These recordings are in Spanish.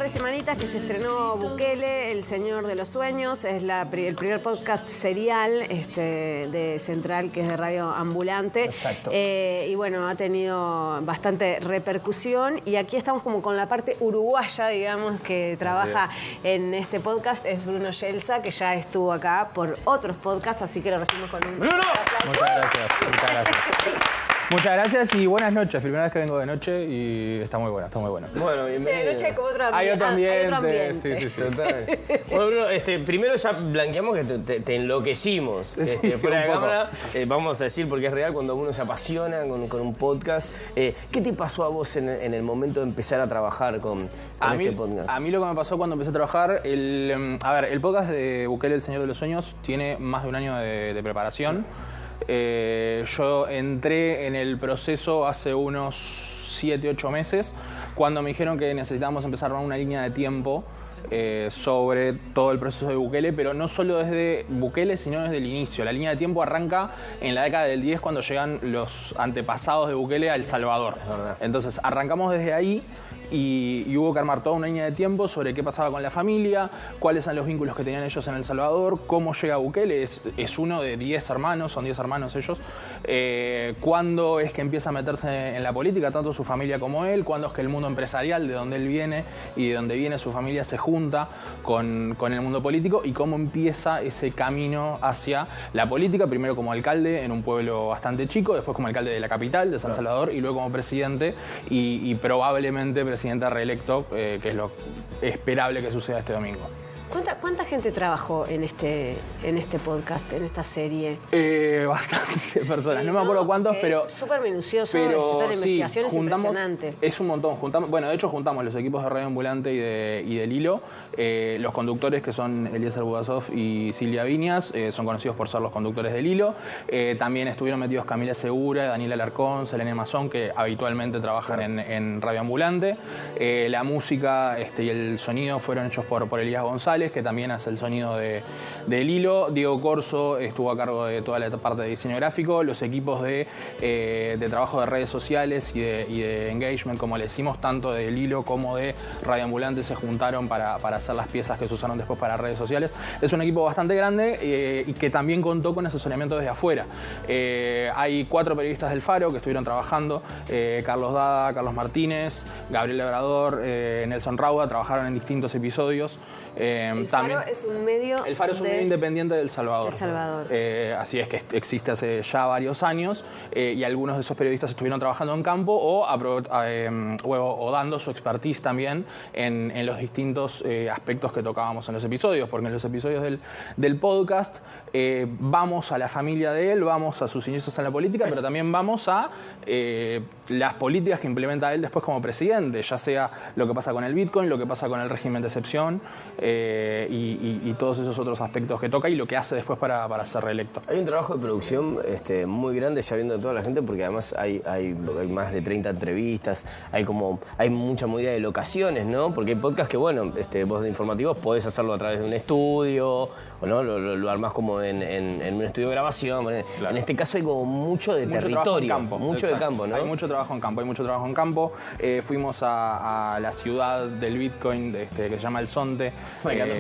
par de semanitas que se estrenó Bukele, El Señor de los Sueños. Es el primer podcast serial de Central, que es de Radio Ambulante. Exacto. Y bueno, ha tenido bastante repercusión. Y aquí estamos como con la parte uruguaya, digamos, que trabaja en este podcast. Es Bruno Gelsa, que ya estuvo acá por otros podcasts, así que lo recibimos con un... ¡Bruno! Muchas gracias. Muchas gracias y buenas noches. Primera vez que vengo de noche y está muy bueno, está muy bueno. Bueno, bienvenido. De noche como otro ambiente. Hay otro ambiente. ambiente. Sí. Bueno, Bruno, primero ya blanqueamos que te enloquecimos. Fuera de cámara, vamos a decir, porque es real, cuando uno se apasiona con un podcast. ¿Qué te pasó a vos en el momento de empezar a trabajar con este podcast? A mí lo que me pasó cuando empecé a trabajar, el podcast de Bukele, El Señor de los Sueños, tiene más de un año de preparación. Yo entré en el proceso hace unos 7, 8 meses, cuando me dijeron que necesitábamos empezar a armar una línea de tiempo sobre todo el proceso de Bukele, pero no solo desde Bukele, sino desde el inicio. La línea de tiempo arranca en la década del 10, cuando llegan los antepasados de Bukele a El Salvador. Entonces arrancamos desde ahí y hubo que armar toda una línea de tiempo sobre qué pasaba con la familia, cuáles eran los vínculos que tenían ellos en El Salvador, cómo llega Bukele, es uno de 10 hermanos, son 10 hermanos ellos, cuándo es que empieza a meterse en la política, tanto su familia como él, cuándo es que el mundo empresarial de donde él viene y de donde viene su familia se junta con el mundo político, y cómo empieza ese camino hacia la política, primero como alcalde en un pueblo bastante chico, después como alcalde de la capital, de San Salvador, y luego como presidente y probablemente presidente reelecto, que es lo esperable que suceda este domingo. ¿Cuánta gente trabajó en este podcast, en esta serie? Bastante personas, no me acuerdo cuántos, pero... Súper minucioso, toda la sí, investigación es impresionante. Es un montón, de hecho juntamos los equipos de Radio Ambulante y del Hilo, los conductores que son Eliezer Bugasov y Silvia Viñas, son conocidos por ser los conductores del Hilo. También estuvieron metidos Camila Segura, Daniela Alarcón, Selene Mazón, que habitualmente trabajan en Radio Ambulante. La música y el sonido fueron hechos por Elías González, que también hace el sonido del Hilo. Diego Corso estuvo a cargo de toda la parte de diseño gráfico. Los equipos de trabajo de redes sociales y de engagement, como le decimos, tanto del Hilo como de Radio Ambulante, se juntaron para hacer las piezas que se usaron después para redes sociales. Es un equipo bastante grande y que también contó con asesoramiento desde afuera. Hay 4 periodistas del Faro que estuvieron trabajando: Carlos Dada, Carlos Martínez, Gabriel Labrador, Nelson Rauda, trabajaron en distintos episodios. El Faro es un medio... El Faro es un medio independiente de El Salvador. Así es, que existe hace ya varios años, y algunos de esos periodistas estuvieron trabajando en campo o dando su expertise también en los distintos aspectos que tocábamos en los episodios, porque en los episodios del podcast vamos a la familia de él, vamos a sus inicios en la política, pero también vamos a las políticas que implementa él después como presidente, ya sea lo que pasa con el Bitcoin, lo que pasa con el régimen de excepción, y todos esos otros aspectos que toca y lo que hace después para ser reelecto. Hay un trabajo de producción muy grande, ya viendo a toda la gente, porque además hay más de 30 entrevistas, hay mucha movida de locaciones, ¿no? Porque hay podcasts que, bueno, vos de informativos podés hacerlo a través de un estudio, o no, lo armás como en un estudio de grabación. Claro. En este caso hay como mucho territorio, mucho de campo, ¿no? Hay mucho trabajo en campo, Fuimos a la ciudad del Bitcoin, que se llama El Zonte.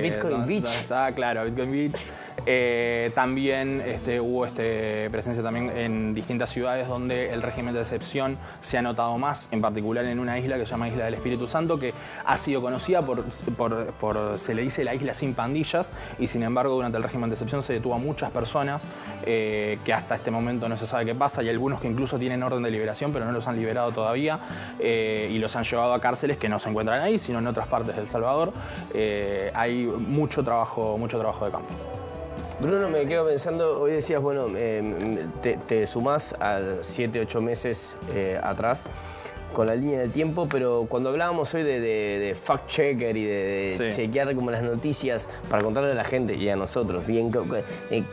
Bitcoin Beach. Está, claro, Bitcoin Beach. También hubo presencia también en distintas ciudades donde el régimen de excepción se ha notado más, en particular en una isla que se llama Isla del Espíritu Santo, que ha sido conocida se le dice la isla sin pandillas, y sin embargo durante el régimen de excepción se detuvo a muchas personas que hasta este momento no se sabe qué pasa, y algunos que incluso tienen orden de liberación pero no los han liberado todavía, y los han llevado a cárceles que no se encuentran ahí, sino en otras partes de El Salvador. Hay mucho trabajo de campo. Bruno, me quedo pensando, hoy decías, bueno, te sumás a 7, 8 meses atrás con la línea del tiempo, pero cuando hablábamos hoy de fact-checker y de chequear como las noticias para contarle a la gente y a nosotros bien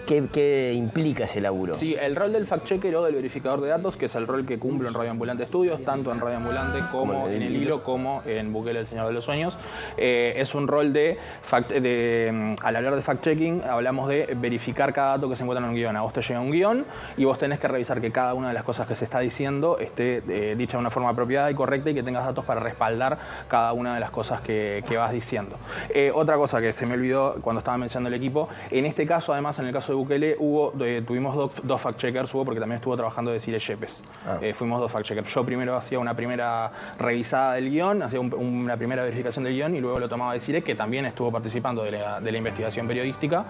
qué implica ese laburo. Sí, el rol del fact-checker o del verificador de datos, que es el rol que cumplo en Radio Ambulante Estudios, tanto en Radio Ambulante como en el Hilo, como en Bukele, El Señor de los Sueños, es un rol al hablar de fact-checking, hablamos de verificar cada dato que se encuentra en un guión. A vos te llega un guión y vos tenés que revisar que cada una de las cosas que se está diciendo esté dicha de una forma apropiada apropiada y correcta y que tengas datos para respaldar cada una de las cosas que vas diciendo. Otra cosa que se me olvidó cuando estaba mencionando el equipo, en este caso, además, en el caso de Bukele, tuvimos dos fact-checkers, porque también estuvo trabajando Desiree Yepes. Fuimos dos fact-checkers. Yo primero hacía una primera revisada del guión, hacía una primera verificación del guión y luego lo tomaba Desiree, que también estuvo participando de la investigación periodística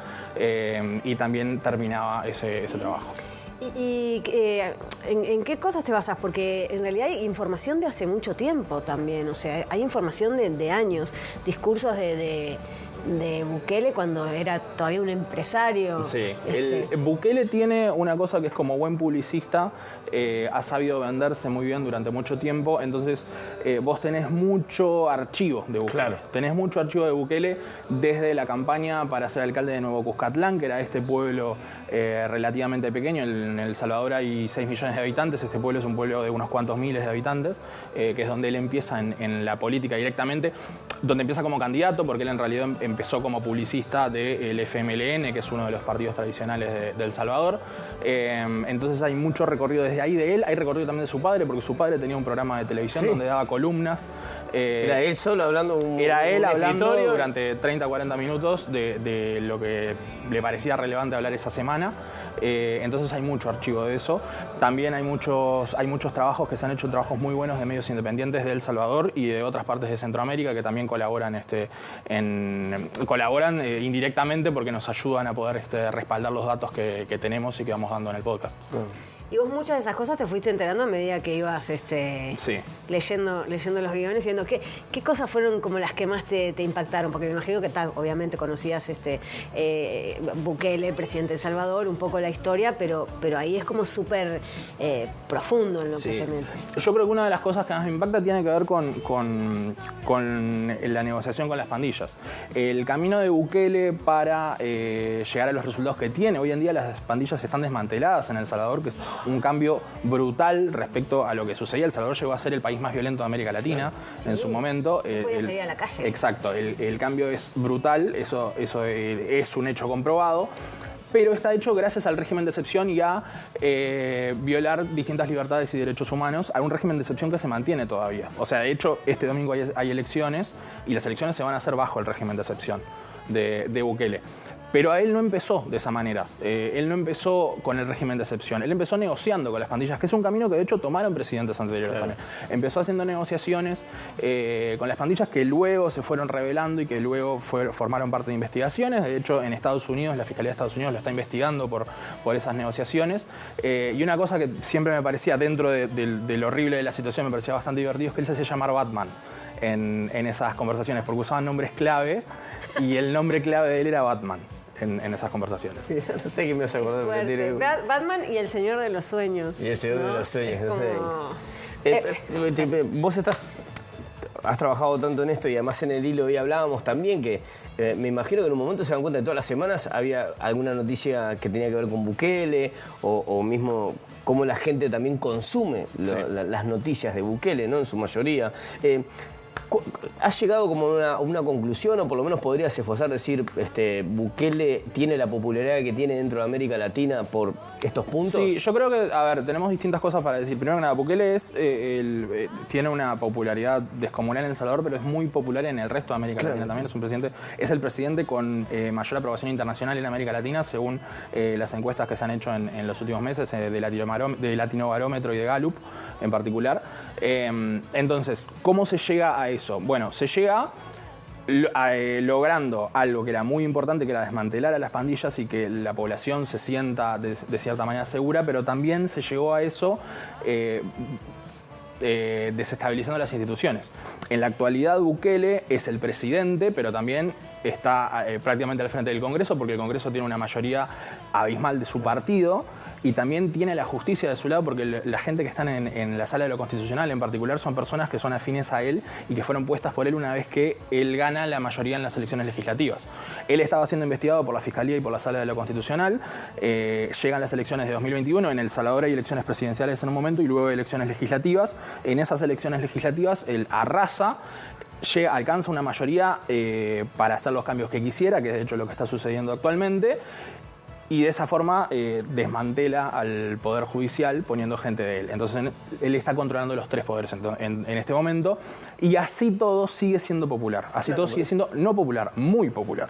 y también terminaba ese trabajo. ¿En qué cosas te basas? Porque en realidad hay información de hace mucho tiempo también, o sea, hay información de años, discursos de Bukele cuando era todavía un empresario. Sí, Bukele tiene una cosa que es como buen publicista, ha sabido venderse muy bien durante mucho tiempo, entonces vos tenés mucho archivo de Bukele. Claro. Tenés mucho archivo de Bukele desde la campaña para ser alcalde de Nuevo Cuscatlán, que era este pueblo relativamente pequeño. En El Salvador hay 6 millones de habitantes, este pueblo es un pueblo de unos cuantos miles de habitantes, que es donde él empieza en la política directamente, donde empieza como candidato, porque él en realidad empezó como publicista del FMLN, que es uno de los partidos tradicionales de El Salvador. Entonces hay mucho recorrido desde ahí de él, hay recorrido también de su padre, porque su padre tenía un programa de televisión donde daba columnas. ¿Era él solo hablando? Era él hablando durante 30 o 40 minutos de lo que le parecía relevante hablar esa semana. Entonces hay mucho archivo de eso. También hay muchos trabajos que se han hecho, trabajos muy buenos de medios independientes de El Salvador y de otras partes de Centroamérica que también colaboran indirectamente porque nos ayudan a poder respaldar los datos que tenemos y que vamos dando en el podcast. Y vos muchas de esas cosas te fuiste enterando a medida que ibas sí. leyendo los guiones y viendo qué cosas fueron como las que más te impactaron, porque me imagino que obviamente conocías Bukele, presidente de El Salvador, un poco la historia, pero ahí es como súper profundo en lo que se mete. Yo creo que una de las cosas que más me impacta tiene que ver con la negociación con las pandillas. El camino de Bukele para llegar a los resultados que tiene. Hoy en día las pandillas están desmanteladas en El Salvador, que es un cambio brutal respecto a lo que sucedía. El Salvador llegó a ser el país más violento de América Latina en su momento. Podía salir a la calle. Exacto, el cambio es brutal, eso es un hecho comprobado. Pero está hecho gracias al régimen de excepción y a violar distintas libertades y derechos humanos, a un régimen de excepción que se mantiene todavía. O sea, de hecho, este domingo hay elecciones y las elecciones se van a hacer bajo el régimen de excepción de Bukele. Pero a él no empezó de esa manera. Él no empezó con el régimen de excepción. Él empezó negociando con las pandillas, que es un camino que de hecho tomaron presidentes anteriores también. Empezó haciendo negociaciones con las pandillas que luego se fueron revelando y que luego formaron parte de investigaciones. De hecho, en Estados Unidos, la Fiscalía de Estados Unidos lo está investigando por esas negociaciones. Y una cosa que siempre me parecía, dentro de lo horrible de la situación, me parecía bastante divertido, es que él se hacía llamar Batman en esas conversaciones, porque usaban nombres clave y el nombre clave de él era Batman. En esas conversaciones. No sé qué me vas a acordar. Batman y el Señor de los Sueños. Y el Señor de los Sueños, no sé. Vos has trabajado tanto en esto y además en el hilo hoy hablábamos también que me imagino que en un momento se dan cuenta de todas las semanas había alguna noticia que tenía que ver con Bukele o mismo cómo la gente también consume las noticias de Bukele, ¿no? En su mayoría. ¿Has llegado como a una conclusión o por lo menos podrías esforzar decir Bukele tiene la popularidad que tiene dentro de América Latina por estos puntos? Sí, yo creo que, tenemos distintas cosas para decir. Primero que nada, Bukele tiene una popularidad descomunal en El Salvador, pero es muy popular en el resto de América Latina también. Es el presidente con mayor aprobación internacional en América Latina, según las encuestas que se han hecho en los últimos meses de Latinobarómetro y de Gallup en particular. Entonces, ¿cómo se llega a eso? Bueno, se llega logrando algo que era muy importante, que era desmantelar a las pandillas y que la población se sienta de cierta manera segura, pero también se llegó a eso desestabilizando las instituciones. En la actualidad Bukele es el presidente, pero también está prácticamente al frente del Congreso, porque el Congreso tiene una mayoría abismal de su partido y también tiene la justicia de su lado, porque la gente que están en la sala de lo constitucional en particular son personas que son afines a él y que fueron puestas por él una vez que él gana la mayoría en las elecciones legislativas. Él estaba siendo investigado por la Fiscalía y por la sala de lo constitucional. Llegan las elecciones de 2021, en El Salvador hay elecciones presidenciales en un momento y luego elecciones legislativas. En esas elecciones legislativas él arrasa, alcanza una mayoría para hacer los cambios que quisiera, que es de hecho lo que está sucediendo actualmente. y de esa forma desmantela al Poder Judicial poniendo gente de él. Entonces él está controlando los tres poderes en este momento y así todo sigue siendo popular. Así todo sigue siendo no popular, muy popular.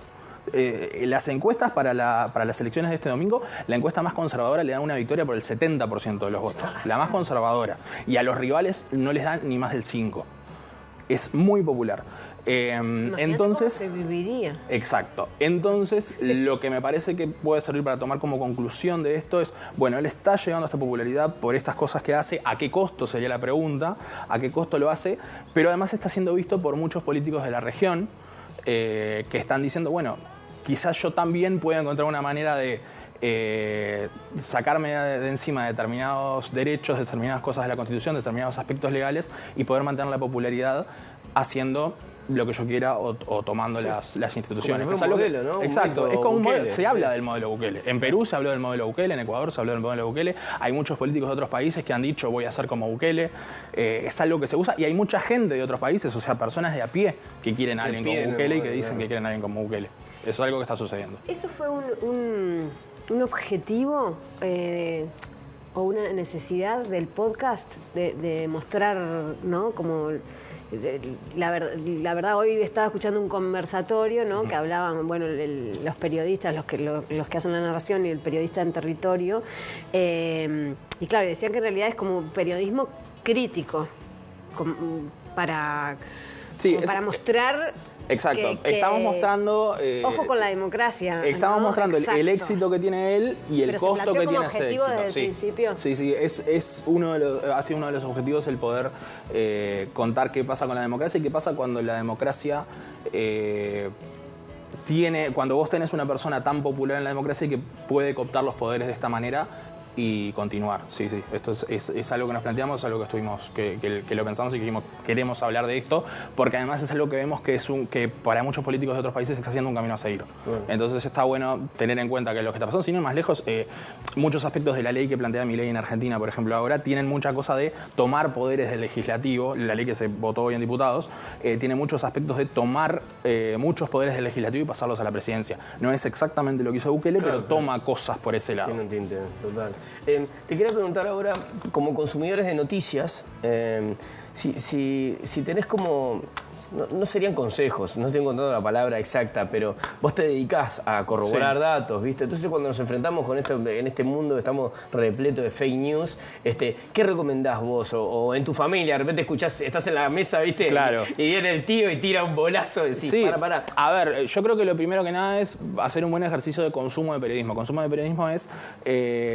Las encuestas para las elecciones de este domingo, la encuesta más conservadora le da una victoria por el 70% de los votos. La más conservadora. Y a los rivales no les dan ni más del 5%. Es muy popular. Entonces, cómo se viviría. Exacto. Entonces, lo que me parece que puede servir para tomar como conclusión de esto es, bueno, él está llegando a esta popularidad por estas cosas que hace, ¿a qué costo sería la pregunta? ¿A qué costo lo hace? Pero además está siendo visto por muchos políticos de la región que están diciendo, bueno, quizás yo también pueda encontrar una manera de sacarme de encima determinados derechos, determinadas cosas de la Constitución, determinados aspectos legales y poder mantener la popularidad haciendo lo que yo quiera o tomando las instituciones. Como si fuera un modelo, ¿no? Exacto, es como un modelo, se habla Bukele. del modelo Bukele. En Perú se habló del modelo Bukele, en Ecuador se habló del modelo Bukele. Hay muchos políticos de otros países que han dicho voy a ser como Bukele. Es algo que se usa y hay mucha gente de otros países, o sea, personas de a pie que quieren a alguien como Bukele y que dicen que quieren a alguien como Bukele. Eso es algo que está sucediendo. ¿Eso fue un objetivo o una necesidad del podcast de mostrar, ¿no? Como la verdad, hoy estaba escuchando un conversatorio, ¿no? Que hablaban, bueno, los periodistas, los que hacen la narración y el periodista en territorio. Y claro, decían que en realidad es como periodismo crítico, para mostrar. Exacto, estamos mostrando. Ojo con la democracia. Estamos ¿no? mostrando el éxito que tiene él y el costo que tiene ese éxito. Desde el principio. Sí, ha sido uno de los objetivos el poder contar qué pasa con la democracia y qué pasa cuando la democracia cuando vos tenés una persona tan popular en la democracia y que puede cooptar los poderes de esta manera y continuar. Sí, esto es algo que nos planteamos, es algo que estuvimos, que lo pensamos y que dijimos, queremos hablar de esto, porque además es algo que vemos que para muchos políticos de otros países está siendo un camino a seguir. Bueno. Entonces está bueno tener en cuenta que lo que está pasando, sin ir más lejos, muchos aspectos de la ley que plantea Milei en Argentina, por ejemplo, ahora tienen mucha cosa de tomar poderes del legislativo, la ley que se votó hoy en diputados, tiene muchos aspectos de tomar muchos poderes del legislativo y pasarlos a la presidencia. No es exactamente lo que hizo Bukele, pero toma cosas por ese lado. Tiene un tinte, total. Te quería preguntar ahora, como consumidores de noticias, si tenés como... No serían consejos, no estoy encontrando la palabra exacta, pero vos te dedicás a corroborar datos, ¿viste? Entonces cuando nos enfrentamos con en este mundo que estamos repleto de fake news, ¿qué recomendás vos? O en tu familia, de repente escuchás, estás en la mesa, ¿viste? Claro. Y viene el tío y tira un bolazo y decís, sí. para. A ver, yo creo que lo primero que nada es hacer un buen ejercicio de consumo de periodismo. Consumo de periodismo es,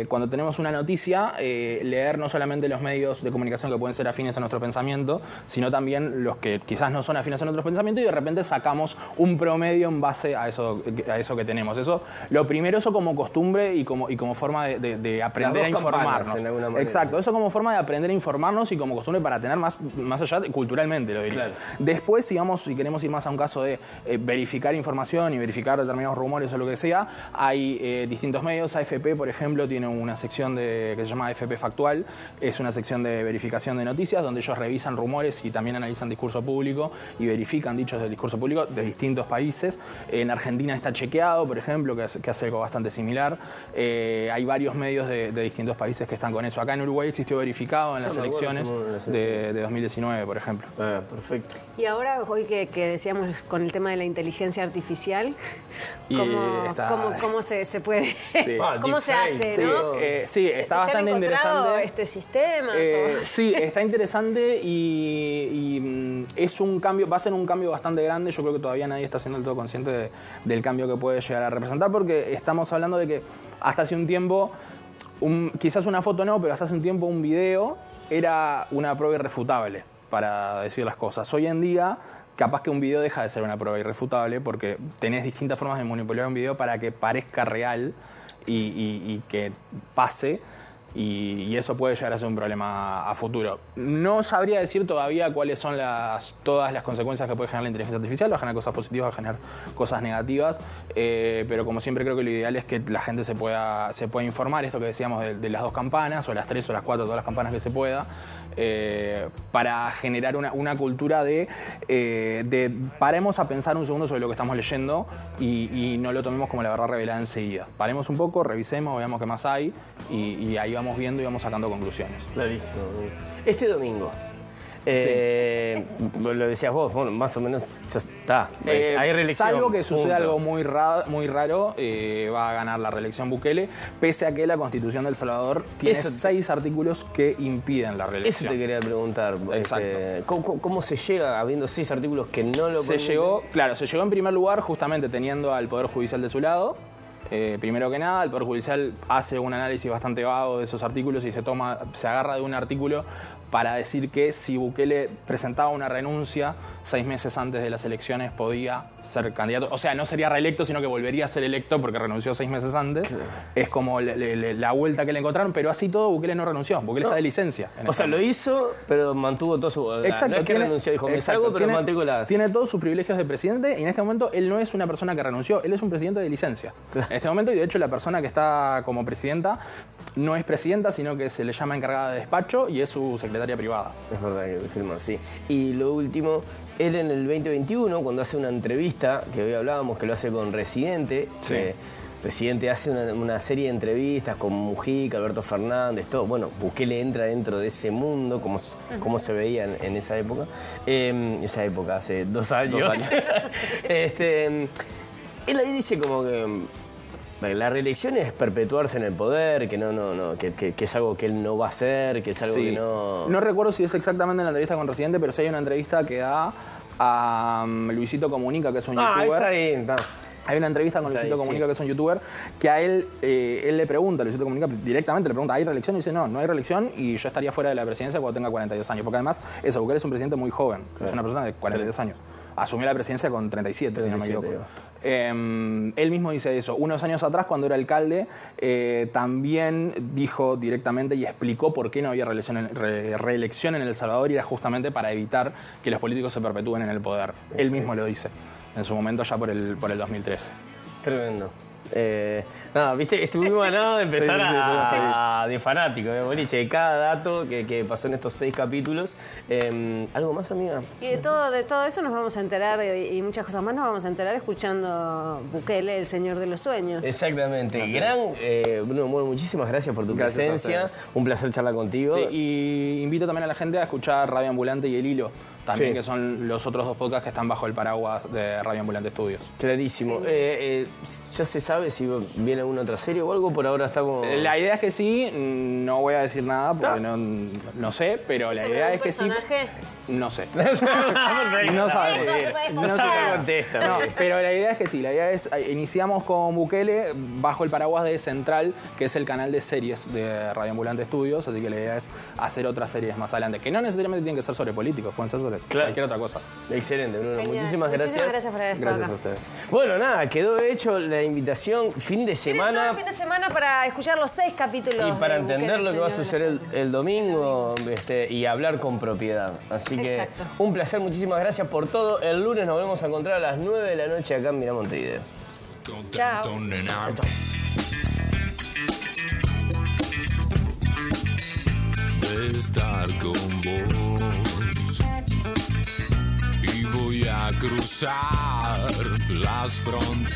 cuando tenemos una noticia, leer no solamente los medios de comunicación que pueden ser afines a nuestro pensamiento, sino también los que quizás no son afines a nuestros pensamientos y de repente sacamos un promedio en base a eso que tenemos. Eso, lo primero, eso como costumbre y como forma de aprender a informarnos. Exacto, eso como forma de aprender a informarnos y como costumbre para tener más allá culturalmente, lo diría. Claro. Después, si queremos ir más a un caso de verificar información y verificar determinados rumores o lo que sea, hay distintos medios. AFP, por ejemplo, tiene una sección que se llama AFP Factual, es una sección de verificación de noticias donde ellos revisan rumores y también analizan discurso público y verifican dichos del discurso público de distintos países. En Argentina está Chequeado, por ejemplo, que hace algo bastante similar. Hay varios medios de distintos países que están con eso. Acá en Uruguay existió Verificado en las elecciones de 2019, por ejemplo. Perfecto. Y ahora, hoy que decíamos con el tema de la inteligencia artificial, ¿cómo se puede? Sí. ¿Cómo se hace? Sí, ¿no? Sí, está bastante interesante. Este sistema. Sí, está interesante y es un cambio, va a ser un cambio bastante grande. Yo creo que todavía nadie está siendo del todo consciente del cambio que puede llegar a representar, porque estamos hablando de que hasta hace un tiempo, quizás una foto no, pero hasta hace un tiempo un video era una prueba irrefutable para decir las cosas. Hoy en día, capaz que un video deja de ser una prueba irrefutable porque tenés distintas formas de manipular un video para que parezca real y que pase. y eso puede llegar a ser un problema a futuro. No sabría decir todavía cuáles son todas las consecuencias que puede generar la inteligencia artificial. Va a generar cosas positivas, va a generar cosas negativas, pero como siempre creo que lo ideal es que la gente se pueda informar, esto que decíamos de las 2 campanas, o las 3 o las 4, todas las campanas que se pueda, para generar una cultura de paremos a pensar un segundo sobre lo que estamos leyendo y no lo tomemos como la verdad revelada enseguida. Paremos un poco, revisemos, veamos qué más hay y ahí vamos viendo y vamos sacando conclusiones. Clarísimo. Este domingo, lo decías vos, bueno, más o menos ya está. Hay reelección. Salvo que suceda algo muy raro, va a ganar la reelección Bukele, pese a que la Constitución de El Salvador tiene 6 artículos que impiden la reelección. Eso te quería preguntar. Exacto. ¿Cómo se llega habiendo 6 artículos que no lo se llegó en primer lugar justamente teniendo al Poder Judicial de su lado. Primero que nada, el Poder Judicial hace un análisis bastante vago de esos artículos y se agarra de un artículo para decir que si Bukele presentaba una renuncia 6 meses antes de las elecciones podía ser candidato. O sea, no sería reelecto, sino que volvería a ser electo porque renunció 6 meses antes. Claro. Es como la vuelta que le encontraron, pero así todo Bukele no renunció. Bukele está de licencia. O sea, lo hizo, pero mantuvo todo su... Exacto. No es que renunció, dijo, me salgo, pero mantengo las... Tiene todos sus privilegios de presidente y en este momento él no es una persona que renunció, él es un presidente de licencia. Claro. En este momento, y de hecho la persona que está como presidenta no es presidenta, sino que se le llama encargada de despacho y es su secretaria privada. Es verdad que firma, sí. Y lo último, él en el 2021, cuando hace una entrevista, que hoy hablábamos, que lo hace con Residente, sí. Residente hace una serie de entrevistas con Mujica, Alberto Fernández, todo. Bueno, Bukele entra dentro de ese mundo, como se veía en esa época. Hace 2 años. Él ahí dice como que la reelección es perpetuarse en el poder, que es algo que él no va a hacer, que es algo que no... No recuerdo si es exactamente en la entrevista con Residente, pero sí hay una entrevista que da a Luisito Comunica, que es un youtuber. Ahí está. Hay una entrevista con Luisito Comunica, que es un youtuber, que a él le pregunta, Luisito Comunica directamente le pregunta, ¿hay reelección? Y dice, no hay reelección y yo estaría fuera de la presidencia cuando tenga 42 años. Porque además, Bukele es un presidente muy joven, es una persona de 42 años. Asumió la presidencia con 37, si no me equivoco. Él mismo dice eso. Unos años atrás, cuando era alcalde, también dijo directamente y explicó por qué no había reelección en El Salvador y era justamente para evitar que los políticos se perpetúen en el poder. Él mismo lo dice. En su momento ya por el 2013. Tremendo. Viste, estuvimos a nada de empezar de fanático, de boliche, de cada dato que pasó en estos 6 capítulos. ¿Algo más, amiga? Y de todo eso nos vamos a enterar y muchas cosas más nos vamos a enterar escuchando Bukele, el Señor de los Sueños. Exactamente. Bruno, bueno, muchísimas gracias por tu presencia. Un placer charlar contigo. Sí, y invito también a la gente a escuchar Radio Ambulante y El Hilo. También, que son los otros 2 podcasts que están bajo el paraguas de Radio Ambulante Estudios. Clarísimo. ¿Ya se sabe si viene alguna otra serie o algo? Por ahora está como... La idea es que sí, no voy a decir nada porque no sé, pero la idea es que sí. No sé. No sabe. No contesta. No, pero la idea es que sí. La idea es, iniciamos con Bukele bajo el paraguas de Central, que es el canal de series de Radio Ambulante Estudios, así que la idea es hacer otras series más adelante, que no necesariamente tienen que ser sobre políticos, pueden ser sobre cualquier otra cosa. Excelente, Bruno. Genial. Muchísimas gracias. Muchísimas gracias por haber estado Gracias acá. a ustedes. Bueno, nada, quedó hecho la invitación fin de semana. Todo el fin de semana para escuchar los 6 capítulos. Y para de entender Bukele, lo que va a Señor de suceder los Sueños. el domingo y hablar con propiedad. Así que un placer, muchísimas gracias por todo. El lunes nos volvemos a encontrar a las 9 de la noche acá en Mirá Montevideo. Chao. De estar con vos y voy a cruzar las fronteras.